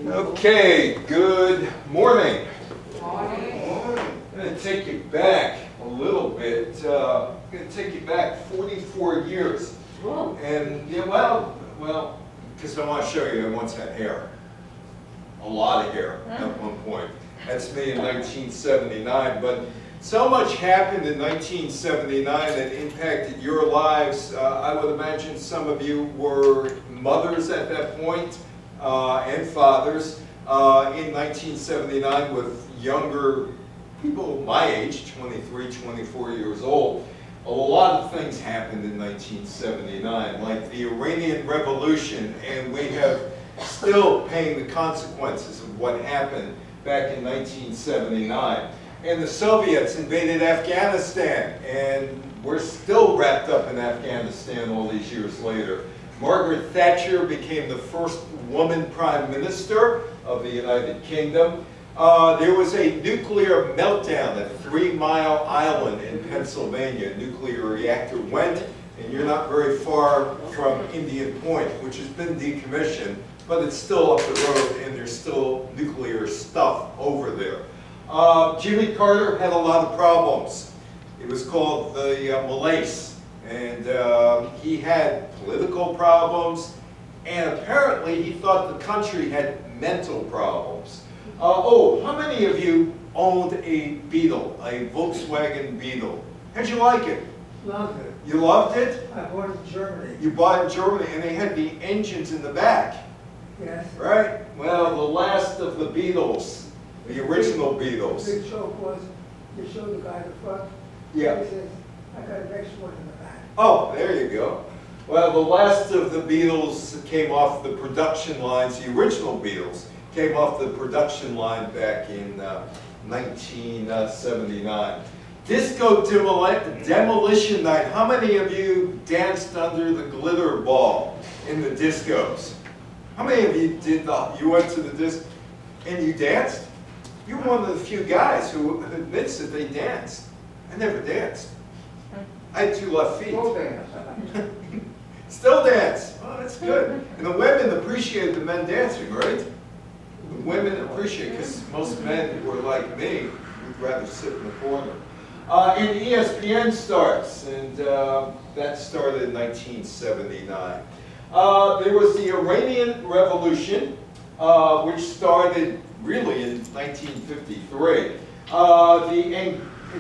Okay, good morning. Morning. I'm going to take you back a little bit. I'm going to take you back 44 years. Whoa. And, yeah, well, because I want to show you I once had hair. A lot of hair at one point. That's me in 1979. But so much happened in 1979 that impacted your lives. I would imagine some of you were mothers at that point. And fathers in 1979 with younger people my age, 23, 24 years old. A lot of things happened in 1979, like the Iranian Revolution, and we have still paying the consequences of what happened back in 1979. And the Soviets invaded Afghanistan, and we're still wrapped up in Afghanistan all these years later. Margaret Thatcher became the first woman prime minister of the United Kingdom. There was a nuclear meltdown at 3 Mile Island in Pennsylvania. A nuclear reactor went, and you're not very far from Indian Point, which has been decommissioned, but it's still up the road, and there's still nuclear stuff over there. Jimmy Carter had a lot of problems. It was called the malaise. And he had political problems, and apparently he thought the country had mental problems. How many of you owned a Beetle, a Volkswagen Beetle? How'd you like it? Loved it. You loved it? I bought it in Germany. You bought it in Germany, and they had the engines in the back, Yes. right? Well, the last of the Beetles, the original Beetles. The big joke was, you showed the guy in the front. Yeah. He says, I got an extra one in the back. Oh, there you go. Well, the last of the Beetles came off the production lines, the original Beetles came off the production line back in 1979. Disco Demolition Night. How many of you danced under the glitter ball in the discos? How many of you you went to the disco and you danced? You're one of the few guys who admits that they danced. I never danced. I had 2 left feet. Slow dance. Still dance. Oh, that's good. And the women appreciate the men dancing, right? The women appreciate, because most men who are like me would rather sit in the corner. And ESPN starts, and that started in 1979. There was the Iranian Revolution, which started really in 1953.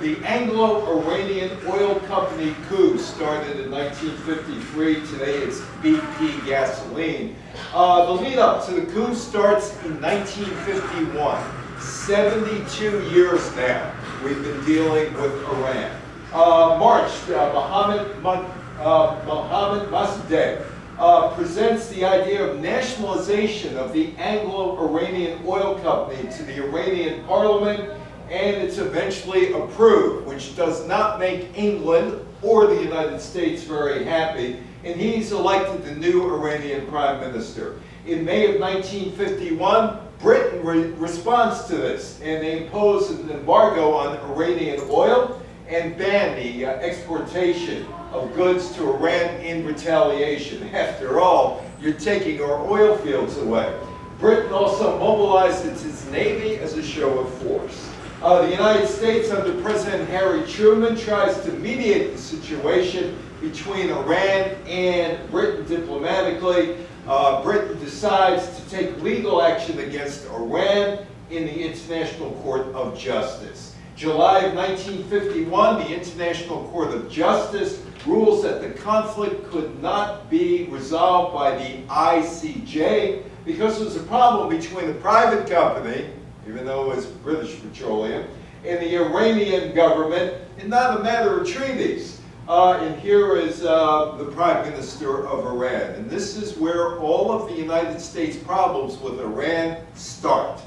The Anglo-Iranian Oil Company coup started in 1953. Today it's BP gasoline. The lead up to the coup starts in 1951. 72 years now we've been dealing with Iran. March, Mohammad Mossadegh presents the idea of nationalization of the Anglo-Iranian Oil Company to the Iranian parliament, and it's eventually approved, which does not make England or the United States very happy, and he's elected the new Iranian prime minister. In May of 1951, Britain responds to this, and they impose an embargo on Iranian oil and ban the exportation of goods to Iran in retaliation. After all, you're taking our oil fields away. Britain also mobilizes its navy as a show of force. The United States, under President Harry Truman, tries to mediate the situation between Iran and Britain diplomatically. Britain decides to take legal action against Iran in the International Court of Justice. July of 1951, the International Court of Justice rules that the conflict could not be resolved by the ICJ because there's a problem between the private company, even though it was British Petroleum, and the Iranian government, and not a matter of treaties. And here is the Prime Minister of Iran. And this is where all of the United States problems with Iran start.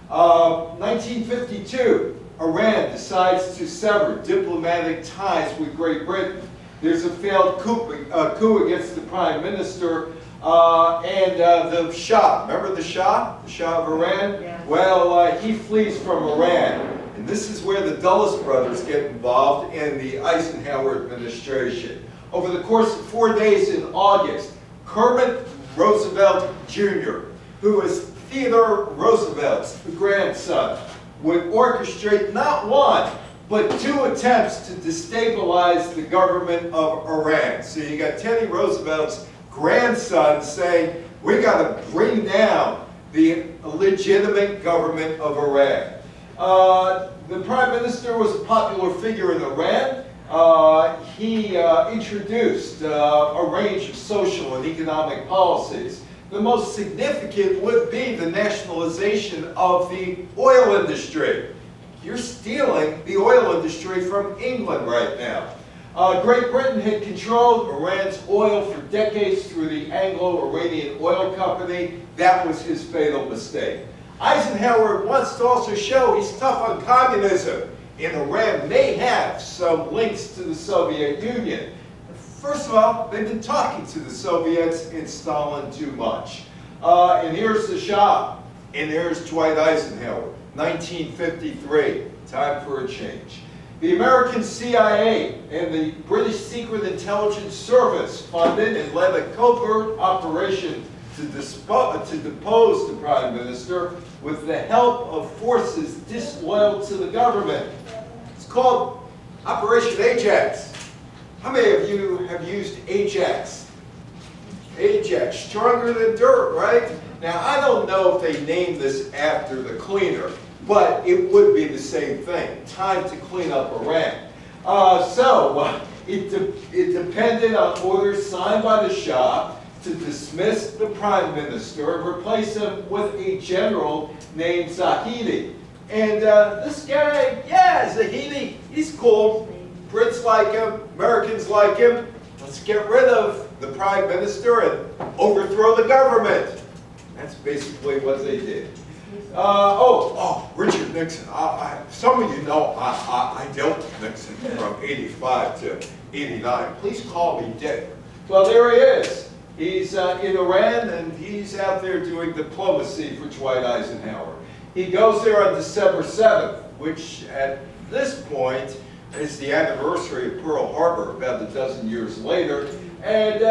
1952, Iran decides to sever diplomatic ties with Great Britain. There's a failed coup against the Prime Minister, and the Shah. Remember the Shah? The Shah of Iran? Yeah. Well, he flees from Iran. And this is where the Dulles brothers get involved in the Eisenhower administration. Over the course of 4 days in August, Kermit Roosevelt Jr., who was Theodore Roosevelt's grandson, would orchestrate not one, but 2 attempts to destabilize the government of Iran. So you got Teddy Roosevelt's grandson saying, we got to bring down the legitimate government of Iran. The prime minister was a popular figure in Iran. He introduced a range of social and economic policies. The most significant would be the nationalization of the oil industry. You're stealing the oil industry from England right now. Great Britain had controlled Iran's oil for decades through the Anglo-Iranian Oil Company. That was his fatal mistake. Eisenhower wants to also show he's tough on communism, and Iran may have some links to the Soviet Union. First of all, they've been talking to the Soviets and Stalin too much. And here's the Shah, and here's Dwight Eisenhower, 1953, time for a change. The American CIA and the British Secret Intelligence Service funded and led a covert operation to depose the Prime Minister with the help of forces disloyal to the government. It's called Operation Ajax. How many of you have used Ajax? Ajax, stronger than dirt, right? Now, I don't know if they named this after the cleaner, but it would be the same thing. Time to clean up Iran. It depended on orders signed by the Shah to dismiss the Prime Minister and replace him with a general named Zahedi. And this guy, yeah, Zahedi, he's cool. Brits like him, Americans like him. Let's get rid of the Prime Minister and overthrow the government. That's basically what they did. Richard Nixon. Some of you know I dealt with Nixon from 85 to 89. Please call me Dick. Well, there he is. He's in Iran, and he's out there doing diplomacy for Dwight Eisenhower. He goes there on December 7th, which at this point is the anniversary of Pearl Harbor, about a dozen years later, and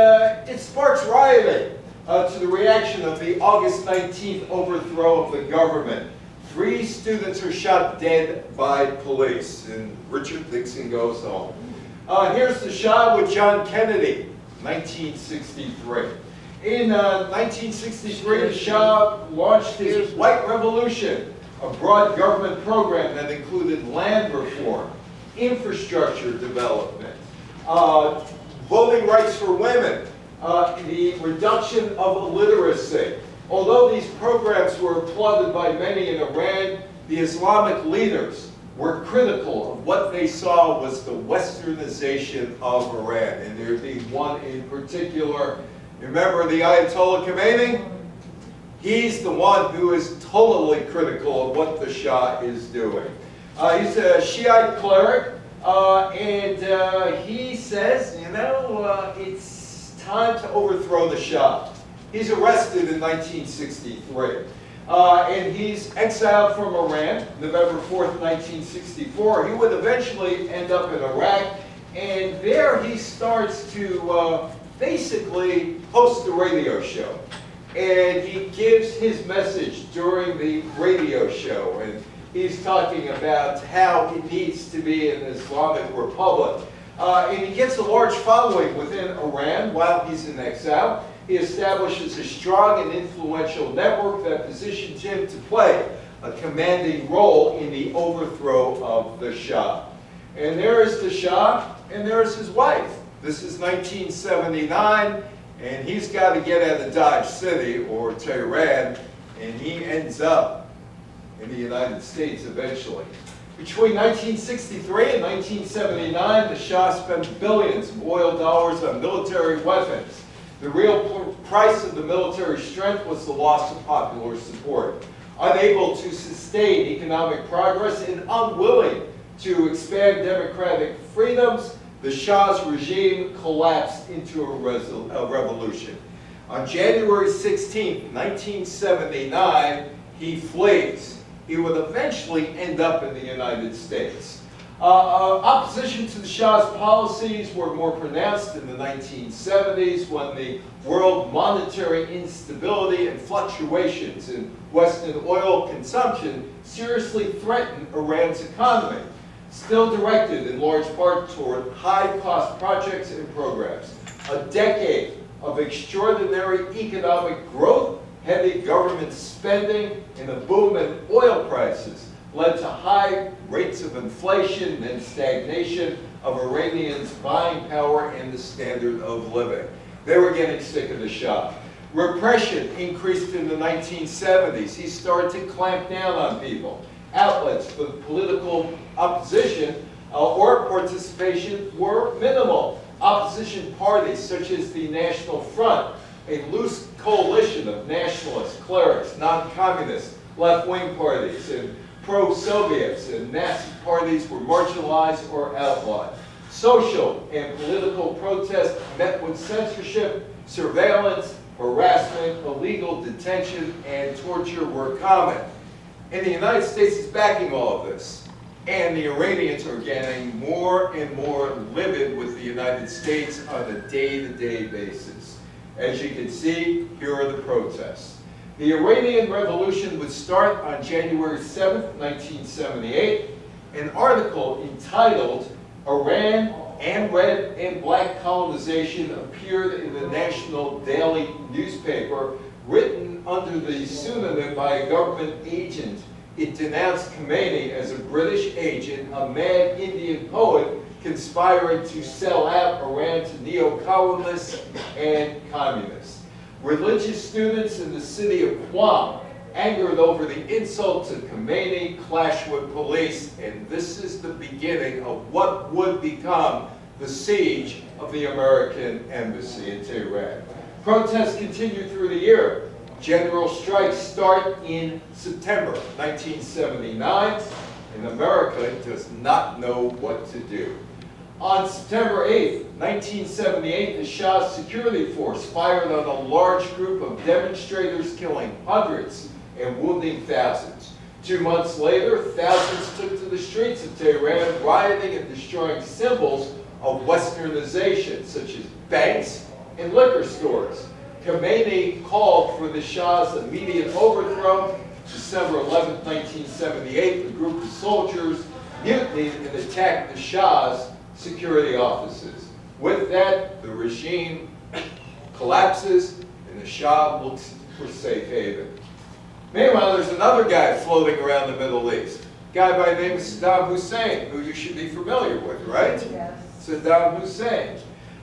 it sparks rioting to the reaction of the August 19th overthrow of the government. 3 students are shot dead by police, and Richard Nixon goes home. Here's the Shah with John Kennedy, 1963. In 1963, the Shah launched his White Revolution, a broad government program that included land reform, infrastructure development, voting rights for women, the reduction of illiteracy. Although these programs were applauded by many in Iran, the Islamic leaders were critical of what they saw was the westernization of Iran. And there'd be one in particular. Remember the Ayatollah Khomeini? He's the one who is totally critical of what the Shah is doing. He's a Shiite cleric, and he says, it's time to overthrow the Shah. He's arrested in 1963, and he's exiled from Iran, November 4th, 1964. He would eventually end up in Iraq, and there he starts to basically host a radio show. And he gives his message during the radio show, and he's talking about how it needs to be an Islamic republic. And he gets a large following within Iran while he's in exile. He establishes a strong and influential network that positions him to play a commanding role in the overthrow of the Shah. And there is the Shah, and there's his wife. This is 1979, and he's got to get out of Dodge City, or Tehran, and he ends up in the United States eventually. Between 1963 and 1979, the Shah spent billions of oil dollars on military weapons. The real price of the military strength was the loss of popular support. Unable to sustain economic progress and unwilling to expand democratic freedoms, the Shah's regime collapsed into a revolution. On January 16, 1979, he flees. He would eventually end up in the United States. Opposition to the Shah's policies were more pronounced in the 1970s when the world monetary instability and fluctuations in Western oil consumption seriously threatened Iran's economy, still directed in large part toward high-cost projects and programs. A decade of extraordinary economic growth, heavy government spending, and a boom in oil prices led to high rates of inflation and stagnation of Iranians' buying power and the standard of living. They were getting sick of the Shah. Repression increased in the 1970s. He started to clamp down on people. Outlets for political opposition or participation were minimal. Opposition parties such as the National Front, a loose coalition of nationalists, clerics, non-communists, left-wing parties, and pro-Soviets and Nazi parties were marginalized or outlawed. Social and political protest met with censorship, surveillance, harassment, illegal detention, and torture were common. And the United States is backing all of this. And the Iranians are getting more and more livid with the United States on a day-to-day basis. As you can see, here are the protests. The Iranian Revolution would start on January 7, 1978. An article entitled "Iran and Red and Black Colonization" appeared in the National Daily newspaper, written under the pseudonym by a government agent. It denounced Khomeini as a British agent, a mad Indian poet conspiring to sell out Iran to neo-colonists and communists. Religious students in the city of Qom, angered over the insult to Khomeini, clashed with police, and this is the beginning of what would become the siege of the American embassy in Tehran. Protests continued through the year. General strikes start in September 1979, and America does not know what to do. On September 8, 1978, the Shah's security force fired on a large group of demonstrators, killing hundreds and wounding thousands. 2 months later, thousands took to the streets of Tehran, rioting and destroying symbols of westernization, such as banks and liquor stores. Khomeini called for the Shah's immediate overthrow. December 11, 1978, a group of soldiers mutinied and attacked the Shah's security offices. With that, the regime collapses and the Shah looks for safe haven. Meanwhile, there's another guy floating around the Middle East. A guy by the name of Saddam Hussein, who you should be familiar with, right? Yes. Saddam Hussein.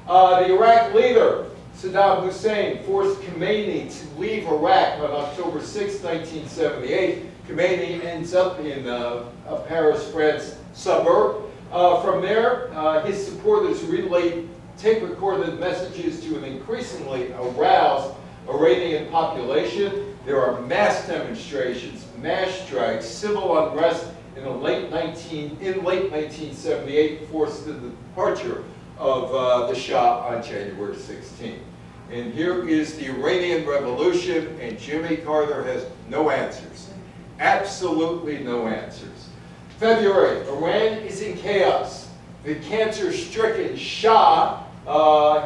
The Iraq leader, Saddam Hussein, forced Khomeini to leave Iraq on October 6, 1978. Khomeini ends up in a Paris, France suburb. From there, his supporters relayed tape-recorded messages to an increasingly aroused Iranian population. There are mass demonstrations, mass strikes, civil unrest in late 1978 forced the departure of the Shah on January 16. And here is the Iranian Revolution, and Jimmy Carter has no answers. Absolutely no answers. February, Iran is in chaos. The cancer-stricken Shah,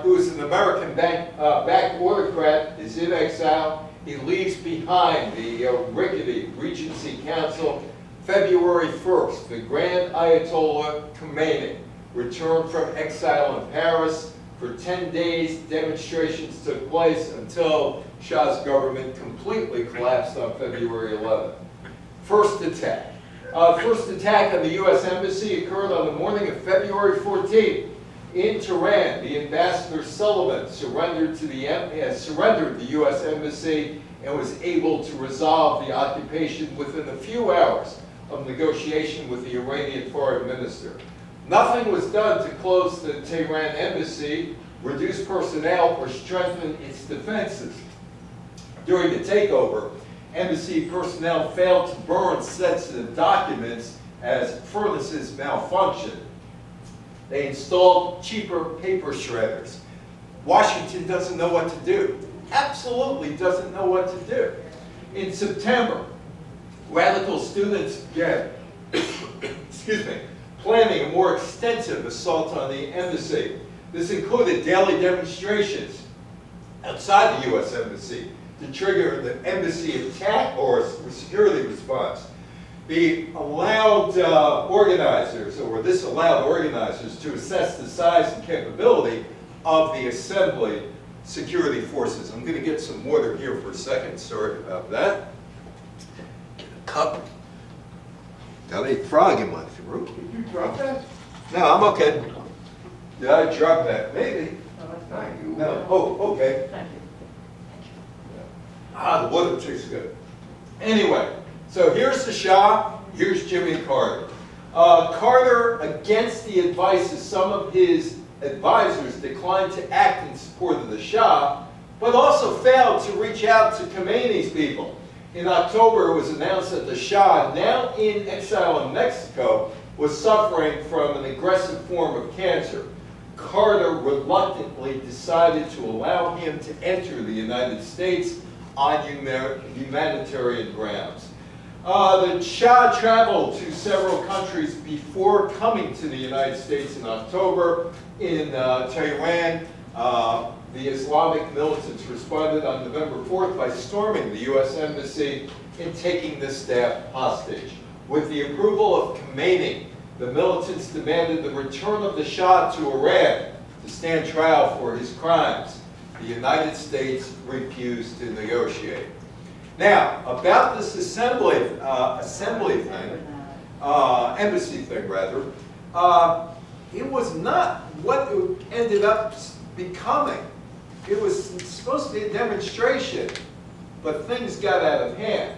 who is an American-backed autocrat, is in exile. He leaves behind the rickety Regency Council. February 1st, the Grand Ayatollah Khomeini returned from exile in Paris. For 10 days, demonstrations took place until Shah's government completely collapsed on February 11th. First attack. First attack on the U.S. Embassy occurred on the morning of February 14th. In Tehran, the ambassador Sullivan surrendered the U.S. Embassy and was able to resolve the occupation within a few hours of negotiation with the Iranian foreign minister. Nothing was done to close the Tehran embassy, reduce personnel, or strengthen its defenses. During the takeover, embassy personnel failed to burn sensitive documents as furnaces malfunctioned. They installed cheaper paper shredders. Washington doesn't know what to do. Absolutely doesn't know what to do. In September, radical students again, planning a more extensive assault on the embassy. This included daily demonstrations outside the U.S. Embassy to trigger the embassy attack or security response. This allowed organizers to assess the size and capability of the assembly security forces. I'm going to get some water here for a second. Sorry about that. Get a cup. Got a frog in my throat. Did you drop that? No, I'm okay. Did I drop that? Maybe. Thank you. No. Oh, okay. Thank you. Ah, the water tastes good. Anyway, so here's the Shah, here's Jimmy Carter. Carter, against the advice of some of his advisors, declined to act in support of the Shah, but also failed to reach out to Khomeini's people. In October, it was announced that the Shah, now in exile in Mexico, was suffering from an aggressive form of cancer. Carter reluctantly decided to allow him to enter the United States on humanitarian grounds. The Shah traveled to several countries before coming to the United States in October. In Tehran, the Islamic militants responded on November 4th by storming the U.S. Embassy and taking the staff hostage. With the approval of Khomeini, the militants demanded the return of the Shah to Iran to stand trial for his crimes. The United States refused to negotiate. Now, about this embassy thing rather, it was not what it ended up becoming. It was supposed to be a demonstration, but things got out of hand.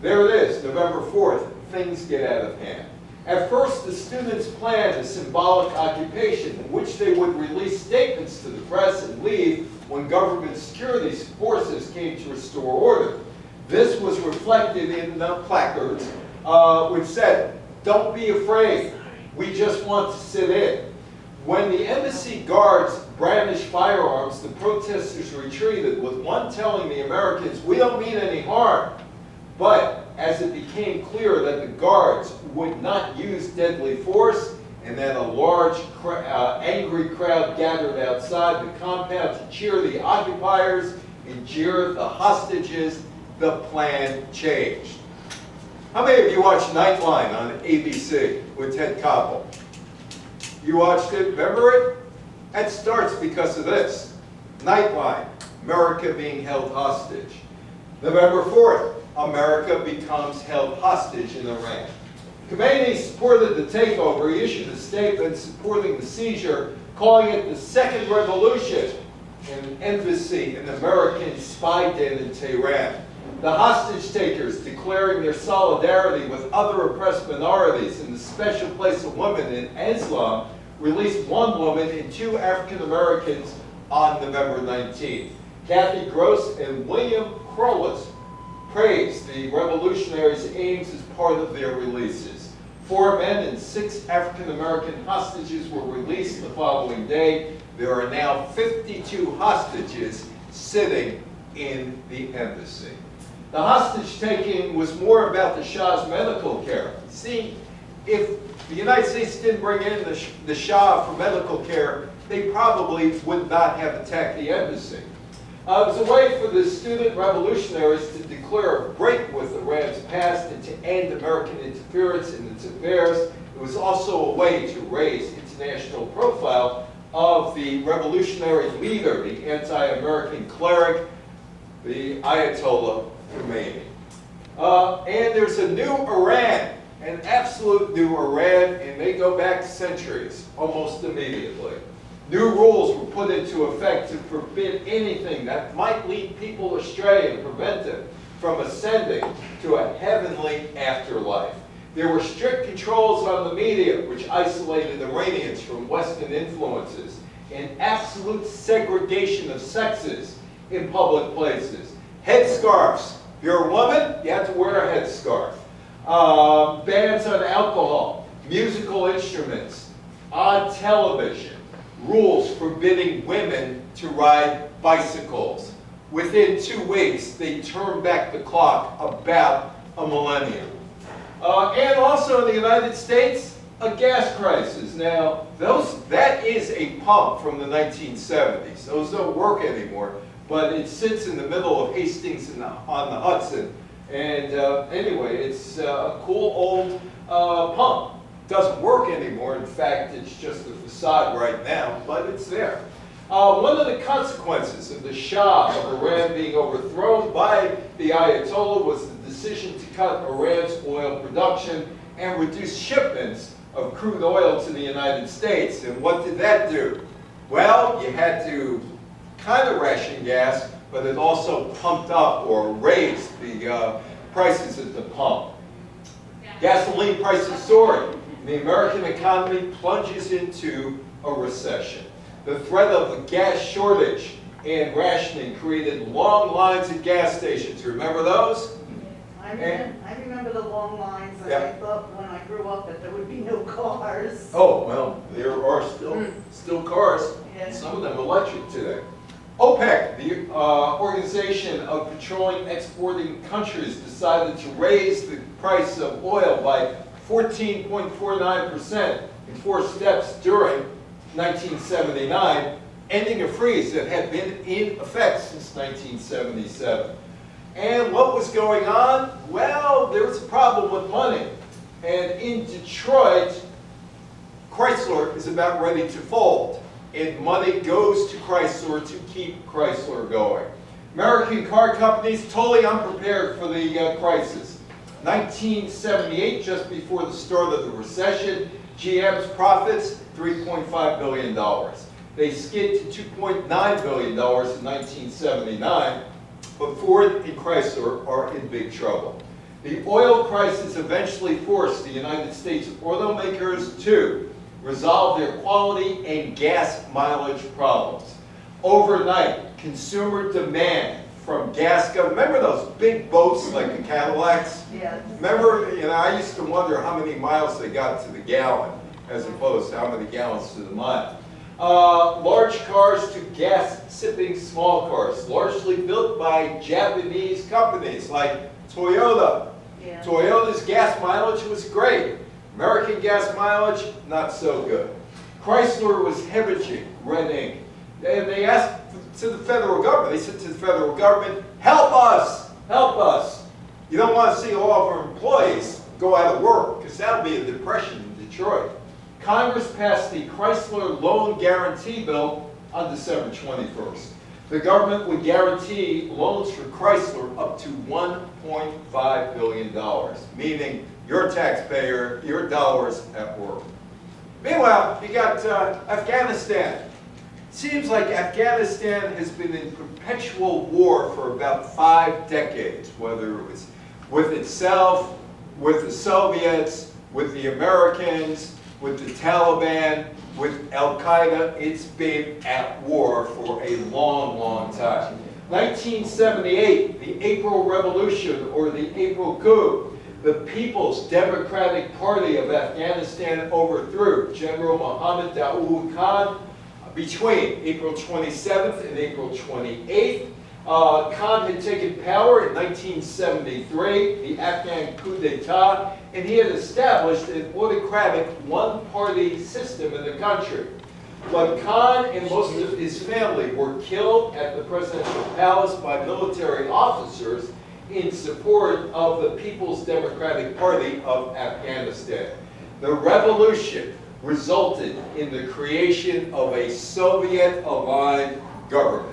There it is, November 4th, things get out of hand. At first, the students planned a symbolic occupation in which they would release statements to the press and leave when government security forces came to restore order. This was reflected in the placards, which said, "Don't be afraid, we just want to sit in." When the embassy guards brandished firearms, the protesters retreated, with one telling the Americans, "We don't mean any harm." But as it became clear that the guards would not use deadly force, and that a large angry crowd gathered outside the compound to cheer the occupiers and jeer the hostages, the plan changed. How many of you watched Nightline on ABC with Ted Koppel? You watched it, remember it? That starts because of this. Nightline, America being held hostage. November 4th, America becomes held hostage in Iran. Khomeini supported the takeover. He issued a statement supporting the seizure, calling it the second revolution in an embassy, an American spy den in Tehran. The hostage takers, declaring their solidarity with other oppressed minorities in the special place of women in Islam, released one woman and two African Americans on November 19th. Kathy Gross and William Crowless praised the revolutionaries' aims as part of their releases. 4 men and 6 African American hostages were released the following day. There are now 52 hostages sitting in the embassy. The hostage taking was more about the Shah's medical care. See, if the United States didn't bring in the Shah for medical care, they probably would not have attacked the embassy. It was a way for the student revolutionaries to declare a break with Iran's past and to end American interference in its affairs. It was also a way to raise international profile of the revolutionary leader, the anti-American cleric, the Ayatollah Khomeini. And there's a new Iran, an absolute new Iran, and they go back centuries, almost immediately. New rules were put into effect to forbid anything that might lead people astray and prevent them from ascending to a heavenly afterlife. There were strict controls on the media, which isolated Iranians from Western influences, and absolute segregation of sexes in public places. Headscarves. If you're a woman, you have to wear a headscarf. Bans on alcohol, musical instruments, on television. Rules forbidding women to ride bicycles. Within 2 weeks, they turned back the clock about a millennium. And also in the United States, a gas crisis. Now, that is a pump from the 1970s. Those don't work anymore, but it sits in the middle of Hastings on the Hudson. And anyway, it's a cool old pump. Doesn't work anymore. In fact, it's just a facade right now, but it's there. One of the consequences of the Shah of Iran being overthrown by the Ayatollah was the decision to cut Iran's oil production and reduce shipments of crude oil to the United States. And what did that do? Well, you had to kind of ration gas, but it also pumped up or raised the prices at the pump. Gasoline prices soared. The American economy plunges into a recession. The threat of a gas shortage and rationing created long lines at gas stations. Remember those? I remember the long lines, and Yeah. I thought when I grew up that there would be no cars. Oh, well, there are still cars. Yeah. Some of them electric today. OPEC, the Organization of Petroleum Exporting Countries, decided to raise the price of oil by 14.49% in 4 steps during 1979, ending a freeze that had been in effect since 1977. And what was going on? Well, there was a problem with money. And in Detroit, Chrysler is about ready to fold. And money goes to Chrysler to keep Chrysler going. American car companies totally unprepared for the crisis. 1978, just before the start of the recession, GM's profits, $3.5 billion. They skid to $2.9 billion in 1979, but Ford and Chrysler are in big trouble. The oil crisis eventually forced the United States automakers to resolve their quality and gas mileage problems. Overnight, consumer demand from gas companies, remember those big boats like the Cadillacs? Yeah. Remember, I used to wonder how many miles they got to the gallon as opposed to how many gallons to the mile. Large cars to gas-sipping small cars, largely built by Japanese companies like Toyota. Yeah. Toyota's gas mileage was great. American gas mileage, not so good. Chrysler was hemorrhaging red ink. And they asked to the federal government, they said to the federal government, help us, help us. You don't want to see all of our employees go out of work, because that'll be a depression in Detroit. Congress passed the Chrysler Loan Guarantee Bill on December 21st. The government would guarantee loans for Chrysler up to $1.5 billion, meaning your taxpayer, your dollars at work. Meanwhile, you got Afghanistan. Seems like Afghanistan has been in perpetual war for about 5 decades, whether it was with itself, with the Soviets, with the Americans, with the Taliban, with Al-Qaeda. It's been at war for a long, long time. 1978, the April Revolution, or the April Coup. The People's Democratic Party of Afghanistan overthrew General Mohammed Daoud Khan between April 27th and April 28th. Khan had taken power in 1973, the Afghan coup d'etat, and he had established an autocratic one-party system in the country. But Khan and most of his family were killed at the presidential palace by military officers in support of the People's Democratic Party of Afghanistan. The revolution resulted in the creation of a Soviet-aligned government.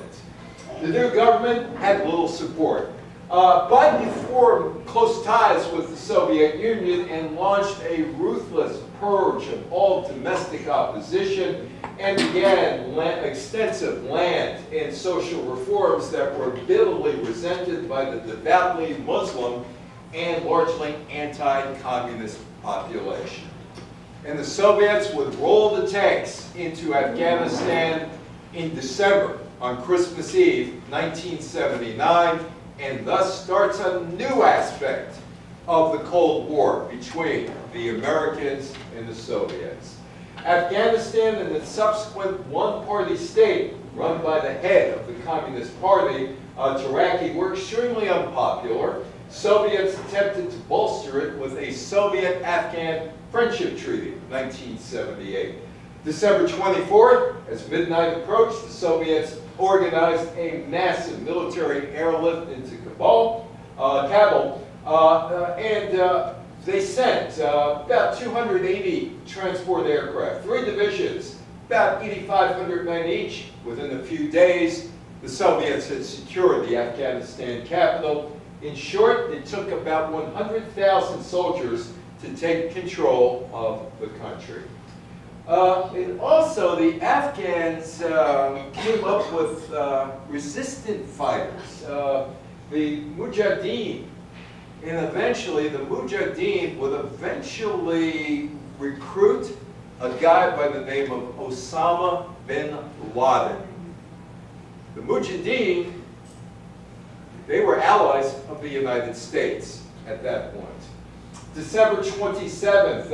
The new government had little support, but it formed close ties with the Soviet Union and launched a ruthless purge of all domestic opposition and began extensive land and social reforms that were bitterly resented by the devoutly Muslim and largely anti-communist population. And the Soviets would roll the tanks into Afghanistan in December, on Christmas Eve, 1979, and thus starts a new aspect of the Cold War between the Americans and the Soviets. Afghanistan and its subsequent one-party state, run by the head of the Communist Party, Taraki, were extremely unpopular. Soviets attempted to bolster it with a Soviet-Afghan Friendship Treaty, 1978. December 24th, as midnight approached, the Soviets organized a massive military airlift into Kabul, and they sent about 280 transport aircraft, 3 divisions, about 8,500 men each. Within a few days, the Soviets had secured the Afghanistan capital. In short, it took about 100,000 soldiers to take control of the country. And also, the Afghans came up with resistant fighters, the Mujahideen. And eventually, the Mujahideen would eventually recruit a guy by the name of Osama bin Laden. The Mujahideen, they were allies of the United States at that point. December 27th,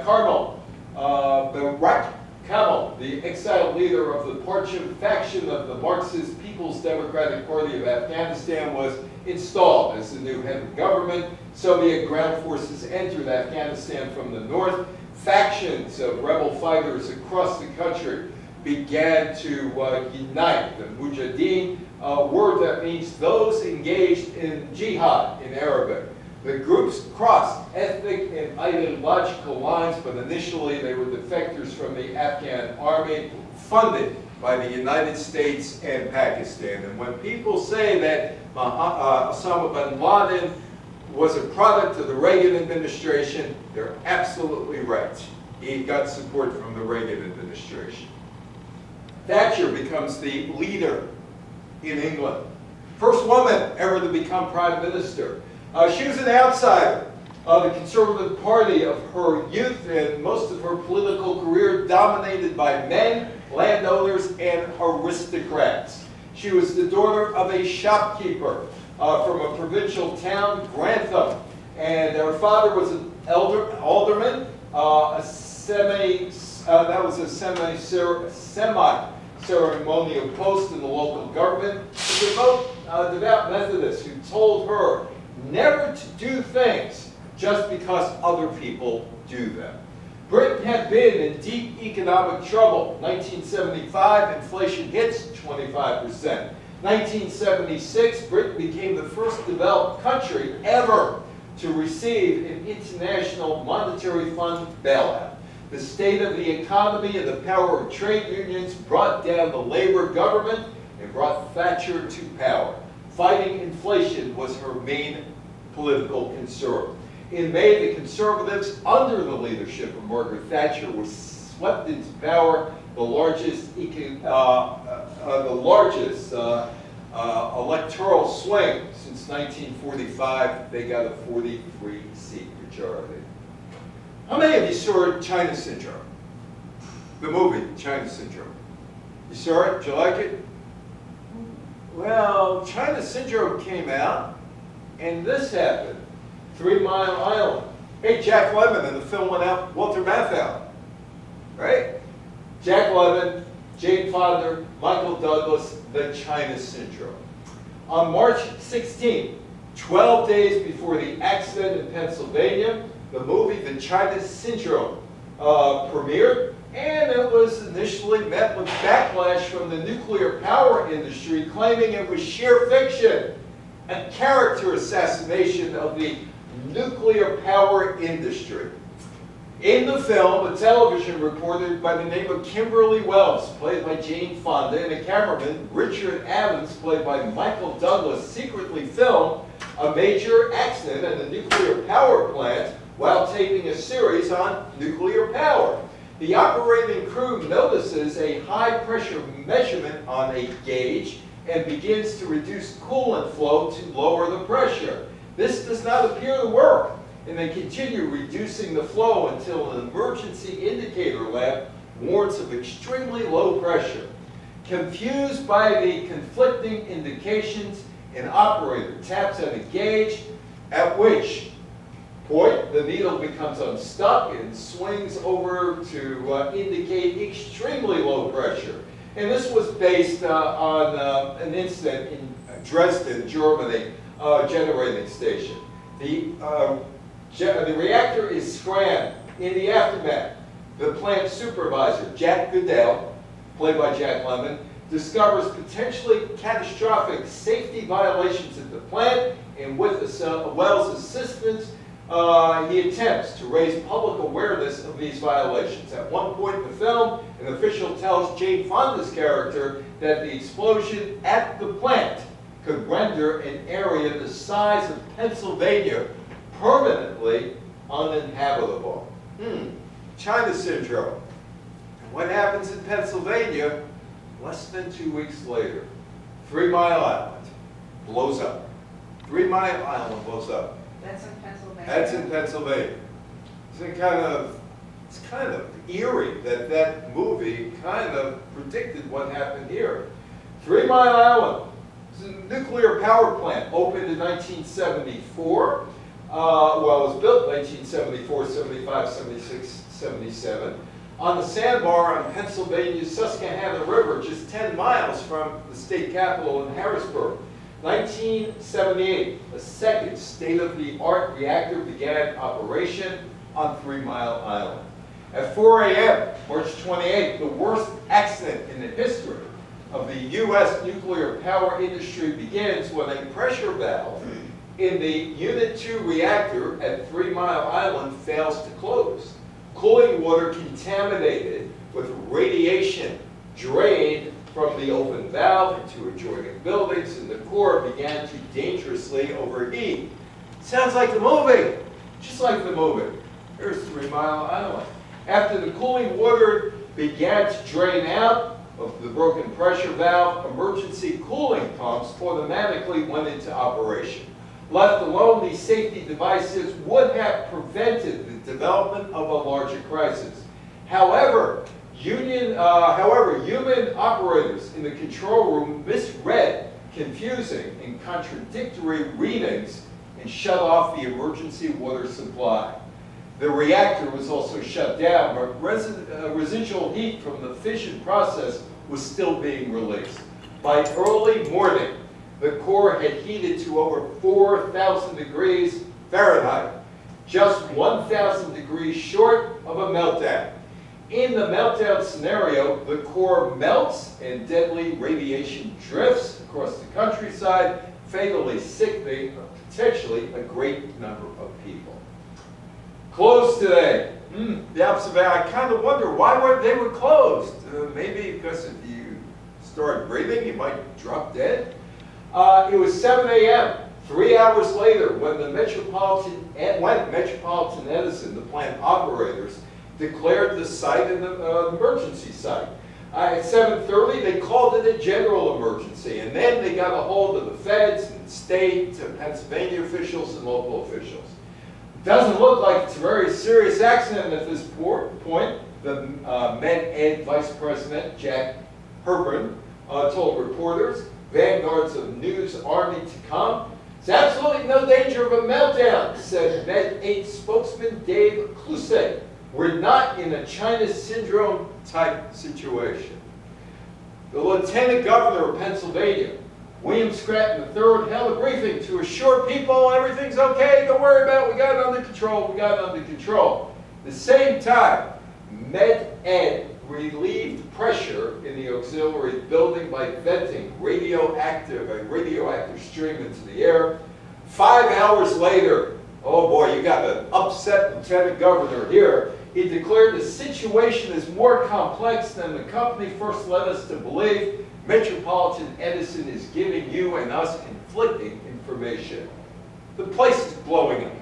Karmal Barak Kamal, the exiled leader of the Parcham faction of the Marxist People's Democratic Party of Afghanistan, was installed as the new head of government. Soviet ground forces entered Afghanistan from the north. Factions of rebel fighters across the country began to unite. The Mujahideen, a word that means those engaged in jihad in Arabic. The groups crossed ethnic and ideological lines, but initially they were defectors from the Afghan army, funded by the United States and Pakistan. And when people say that Osama bin Laden was a product of the Reagan administration, they're absolutely right. He got support from the Reagan administration. Thatcher becomes the leader in England. First woman ever to become prime minister. She was an outsider of the Conservative Party of her youth, and most of her political career dominated by men, landowners, and aristocrats. She was the daughter of a shopkeeper from a provincial town, Grantham, and her father was an alderman, semi-ceremonial post in the local government. She was a devout Methodist who told her never to do things just because other people do them. Britain had been in deep economic trouble. 1975, inflation hits 25%. 1976, Britain became the first developed country ever to receive an International Monetary Fund bailout. The state of the economy and the power of trade unions brought down the Labour government and brought Thatcher to power. Fighting inflation was her main political concern. In May, the Conservatives, under the leadership of Margaret Thatcher, were swept into power, the largest electoral swing since 1945. They got a 43-seat majority. How many of you saw China Syndrome? The movie, China Syndrome. You saw it? Did you like it? Well, China Syndrome came out, and this happened. 3 Mile Island. Hey, Jack Lemmon in the film went out, Walter Matthau, right? Jack Lemmon, Jane Fonda, Michael Douglas, The China Syndrome. On March 16th, 12 days before the accident in Pennsylvania, the movie The China Syndrome premiered, and it was initially met with backlash from the nuclear power industry, claiming it was sheer fiction, a character assassination of the nuclear power industry. In the film, a television reporter by the name of Kimberly Wells, played by Jane Fonda, and a cameraman, Richard Evans, played by Michael Douglas, secretly filmed a major accident at a nuclear power plant while taping a series on nuclear power. The operating crew notices a high-pressure measurement on a gauge and begins to reduce coolant flow to lower the pressure. This does not appear to work, and they continue reducing the flow until an emergency indicator lamp warns of extremely low pressure. Confused by the conflicting indications, an operator taps on a gauge, at which point the needle becomes unstuck and swings over to indicate extremely low pressure. And this was based on an incident in Dresden, Germany, generating station. The reactor is scrammed. In the aftermath, the plant supervisor, Jack Goodale, played by Jack Lemmon, discovers potentially catastrophic safety violations at the plant, and with Wells' assistance, he attempts to raise public awareness of these violations. At one point in the film, an official tells Jane Fonda's character that the explosion at the plant could render an area the size of Pennsylvania permanently uninhabitable. China syndrome. What happens in Pennsylvania? Less than 2 weeks later, 3 Mile Island blows up. 3 Mile Island blows up. That's in Pennsylvania. That's in Pennsylvania. It's kind of eerie that that movie kind of predicted what happened here. 3 Mile Island is a nuclear power plant, opened in 1974. Well, it was built in 1974, 75, 76, 77. On the sandbar on Pennsylvania's Susquehanna River, just 10 miles from the state capital in Harrisburg. 1978, a second state-of-the-art reactor began operation on 3 Mile Island. At 4 a.m., March 28, the worst accident in the history of the U.S. nuclear power industry begins when a pressure valve in the Unit 2 reactor at 3 Mile Island fails to close. Cooling water contaminated with radiation drained from the open valve into adjoining buildings, and the core began to dangerously overheat. Sounds like the movie, just like the movie. Here's 3 Mile Island. After the cooling water began to drain out of the broken pressure valve, emergency cooling pumps automatically went into operation. Left alone, these safety devices would have prevented the development of a larger crisis. However, human operators in the control room misread confusing and contradictory readings and shut off the emergency water supply. The reactor was also shut down, but residual heat from the fission process was still being released. By early morning, the core had heated to over 4,000 degrees Fahrenheit, just 1,000 degrees short of a meltdown. In the meltdown scenario, the core melts and deadly radiation drifts across the countryside, fatally sickening potentially a great number of people. Closed today. The observation, I kind of wonder why they were closed. Maybe because if you start breathing, you might drop dead. It was 7 a.m., 3 hours later, when Metropolitan Edison, the plant operators, declared the site an emergency site. At 7:30, they called it a general emergency, and then they got a hold of the feds and state, Pennsylvania officials, and local officials. Doesn't look like it's a very serious accident at this point. The Med-Ed Vice President, Jack Herbrand, told reporters, vanguards of news army to come. There's absolutely no danger of a meltdown, said Med-Ed spokesman Dave Clusay. We're not in a China syndrome type situation. The Lieutenant Governor of Pennsylvania, William Scranton III, held a briefing to assure people everything's okay, don't worry about it, we got it under control, we got it under control. At the same time, Med-Ed relieved pressure in the auxiliary building by venting a radioactive stream into the air. 5 hours later, oh boy, you got an upset lieutenant governor here. He declared the situation is more complex than the company first led us to believe. Metropolitan Edison is giving you and us conflicting information. The place is blowing up.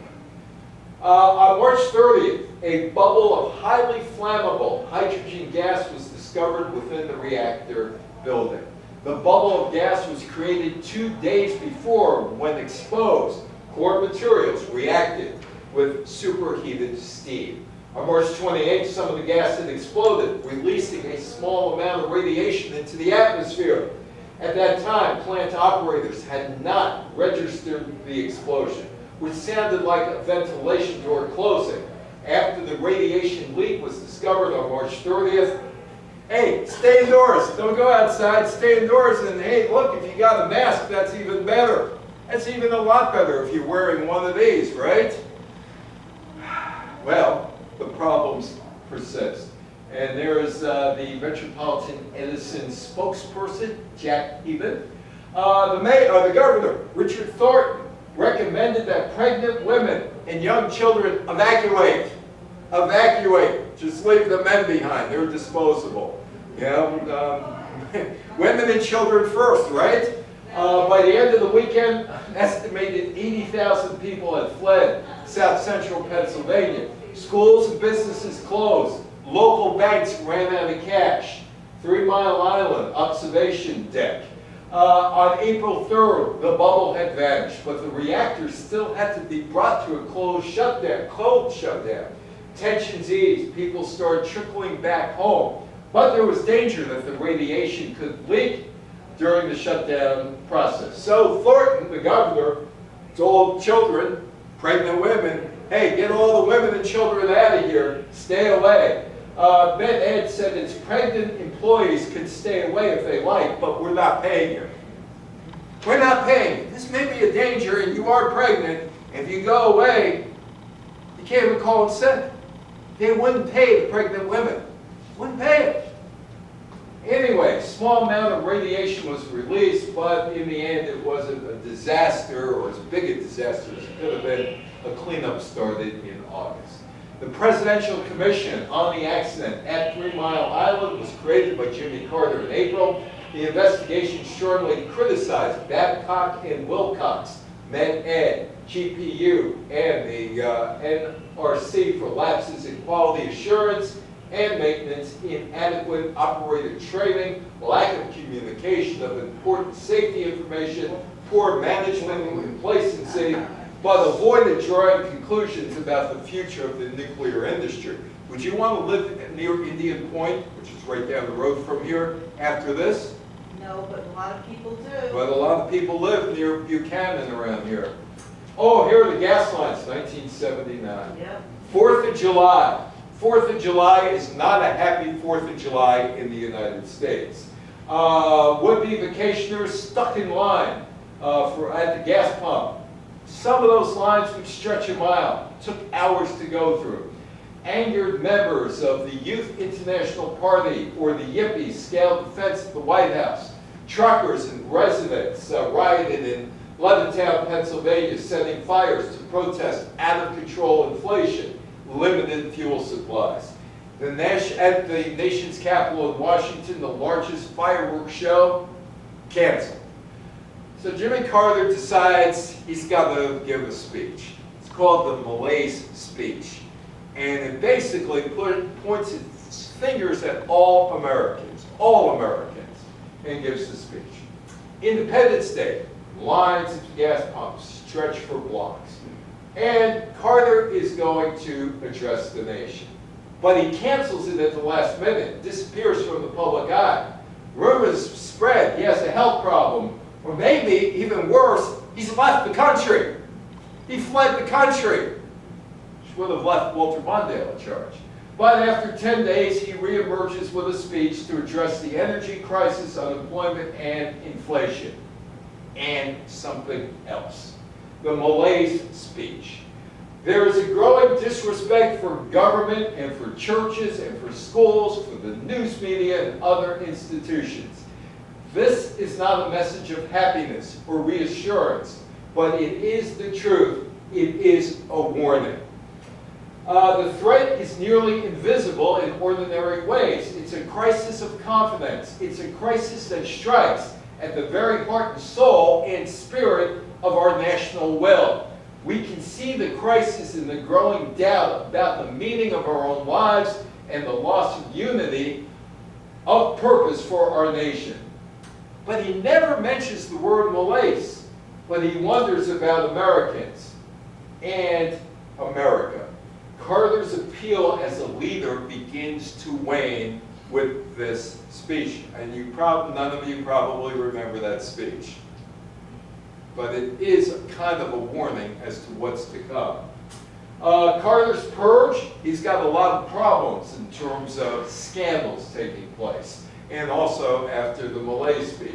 On March 30th, a bubble of highly flammable hydrogen gas was discovered within the reactor building. The bubble of gas was created 2 days before when exposed core materials reacted with superheated steam. On March 28th, some of the gas had exploded, releasing a small amount of radiation into the atmosphere. At that time, plant operators had not registered the explosion, which sounded like a ventilation door closing. After the radiation leak was discovered on March 30th, hey, stay indoors, don't go outside, stay indoors, and hey, look, if you got a mask, that's even better. That's even a lot better if you're wearing one of these, right? Well, the problems persist. And there is the Metropolitan Edison spokesperson, Jack Eben. The governor, Richard Thornton, recommended that pregnant women and young children evacuate. Evacuate. Just leave the men behind. They're disposable. You know, women and children first, right? By the end of the weekend, an estimated 80,000 people had fled south central Pennsylvania. Schools and businesses closed. Local banks ran out of cash. 3 Mile Island observation deck. On April 3rd, the bubble had vanished, but the reactors still had to be brought to a cold shutdown. Tensions eased. People started trickling back home. But there was danger that the radiation could leak during the shutdown process. So Thornton, the governor, told children, pregnant women, hey, get all the women and children out of here, stay away. Met Ed said its pregnant employees can stay away if they like, but we're not paying you. We're not paying you. This may be a danger and you are pregnant. If you go away, you can't even call and send. They wouldn't pay the pregnant women. Wouldn't pay them. Anyway, small amount of radiation was released, but in the end it wasn't a disaster or as big a disaster as it could have been. A cleanup started in August. The Presidential Commission on the accident at 3 Mile Island was created by Jimmy Carter in April. The investigation strongly criticized Babcock and Wilcox, Med Ed, GPU, and the NRC for lapses in quality assurance and maintenance, inadequate operator training, lack of communication of important safety information, poor management and complacency, but avoided drawing conclusions about the future of the nuclear industry. Would you want to live near Indian Point, which is right down the road from here, after this? No, but a lot of people do. But a lot of people live near Buchanan around here. Oh, here are the gas lines, 1979. Yep. 4th of July. 4th of July is not a happy 4th of July in the United States. Would-be vacationers stuck in line at the gas pump. Some of those lines would stretch a mile, took hours to go through. Angered members of the Youth International Party or the Yippies scaled the fence at the White House. Truckers and residents rioted in Levittown, Pennsylvania, setting fires to protest out-of-control inflation, limited fuel supplies. At the nation's capital in Washington, the largest fireworks show, canceled. So Jimmy Carter decides he's got to give a speech. It's called the Malaise Speech. And it basically points its fingers at all Americans, and gives the speech. Independence Day, lines at gas pumps stretch for blocks. And Carter is going to address the nation. But he cancels it at the last minute, disappears from the public eye. Rumors spread he has a health problem, or maybe, even worse, he's left the country. He fled the country, which would have left Walter Mondale in charge. But after 10 days, he reemerges with a speech to address the energy crisis, unemployment, and inflation. And something else. The Malaise Speech. There is a growing disrespect for government and for churches and for schools, for the news media and other institutions. This is not a message of happiness or reassurance, but it is the truth. It is a warning. The threat is nearly invisible in ordinary ways. It's a crisis of confidence. It's a crisis that strikes at the very heart and soul and spirit of our national will. We can see the crisis in the growing doubt about the meaning of our own lives and the loss of unity of purpose for our nation. But he never mentions the word malaise, but he wonders about Americans and America. Carter's appeal as a leader begins to wane with this speech. And none of you probably remember that speech. But it is kind of a warning as to what's to come. Carter's purge, he's got a lot of problems in terms of scandals taking place. And also after the Malaise speech.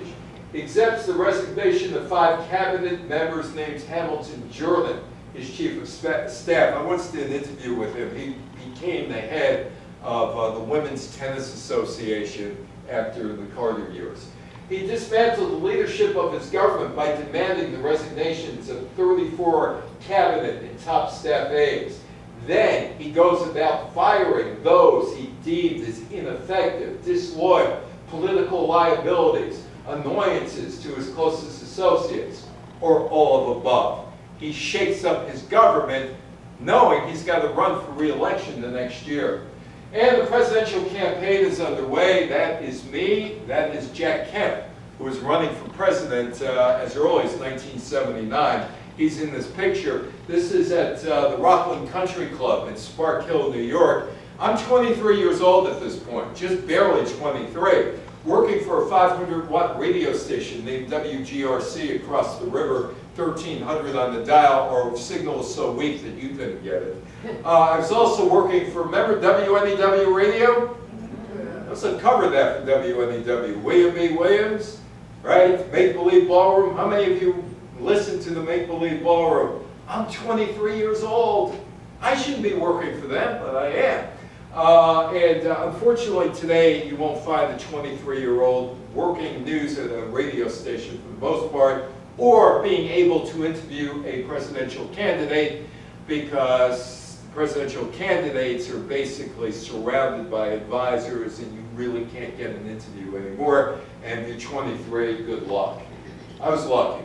accepts the resignation of 5 cabinet members, names Hamilton Jerlin his chief of staff. I once did an interview with him. He became the head of the Women's Tennis Association after the Carter years. He dismantled the leadership of his government by demanding the resignations of 34 cabinet and top staff aides. Then he goes about firing those he deemed as ineffective, disloyal, political liabilities, annoyances to his closest associates, or all of above. He shakes up his government knowing he's got to run for re-election the next year. And the presidential campaign is underway. That is me. That is Jack Kemp, who was running for president as early as 1979. He's in this picture. This is at the Rockland Country Club in Spark Hill, New York. I'm 23 years old at this point, just barely 23, working for a 500-watt radio station named WGRC across the river, 1300 on the dial. Our signal is so weak that you couldn't get it. I was also working for, remember WNEW Radio? Let's uncover that for WNEW. William B. Williams, right? Make Believe Ballroom. How many of you listen to the Make Believe Ballroom? I'm 23 years old. I shouldn't be working for them, but I am. Unfortunately today you won't find a 23-year-old working news at a radio station for the most part, or being able to interview a presidential candidate, because presidential candidates are basically surrounded by advisors and you really can't get an interview anymore. And if you're 23, good luck. I was lucky.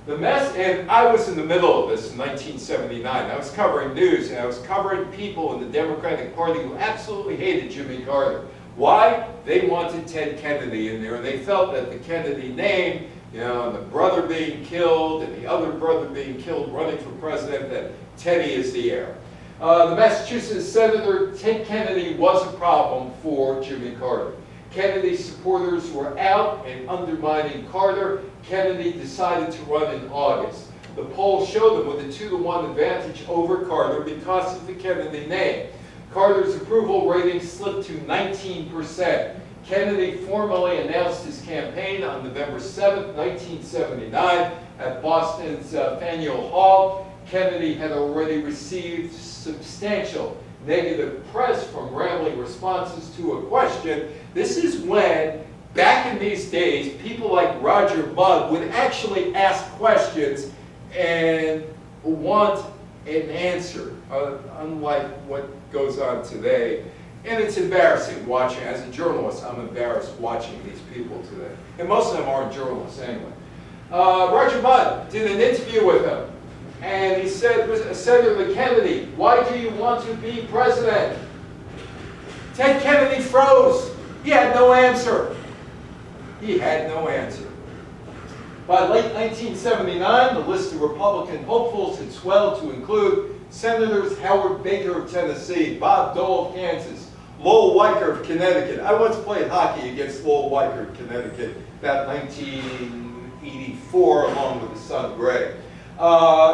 The mess, and I was in the middle of this in 1979. I was covering news, and I was covering people in the Democratic Party who absolutely hated Jimmy Carter. Why? They wanted Ted Kennedy in there, and they felt that the Kennedy name, you know, and the brother being killed, and the other brother being killed running for president, that Teddy is the heir. The Massachusetts Senator Ted Kennedy was a problem for Jimmy Carter. Kennedy's supporters were out and undermining Carter. Kennedy decided to run in August. The polls showed him with a 2-to-1 advantage over Carter because of the Kennedy name. Carter's approval rating slipped to 19%. Kennedy formally announced his campaign on November 7, 1979 at Boston's Faneuil Hall. Kennedy had already received substantial negative press from rambling responses to a question. This is when, back in these days, people like Roger Mudd would actually ask questions and want an answer, unlike what goes on today. And it's embarrassing watching. As a journalist, I'm embarrassed watching these people today. And most of them aren't journalists anyway. Roger Mudd did an interview with him. And he said, Senator Kennedy, why do you want to be president? Ted Kennedy froze. He had no answer. He had no answer. By late 1979, the list of Republican hopefuls had swelled to include Senators Howard Baker of Tennessee, Bob Dole of Kansas, Lowell Weicker of Connecticut. I once played hockey against Lowell Weicker of Connecticut, about 1984, along with his son Greg.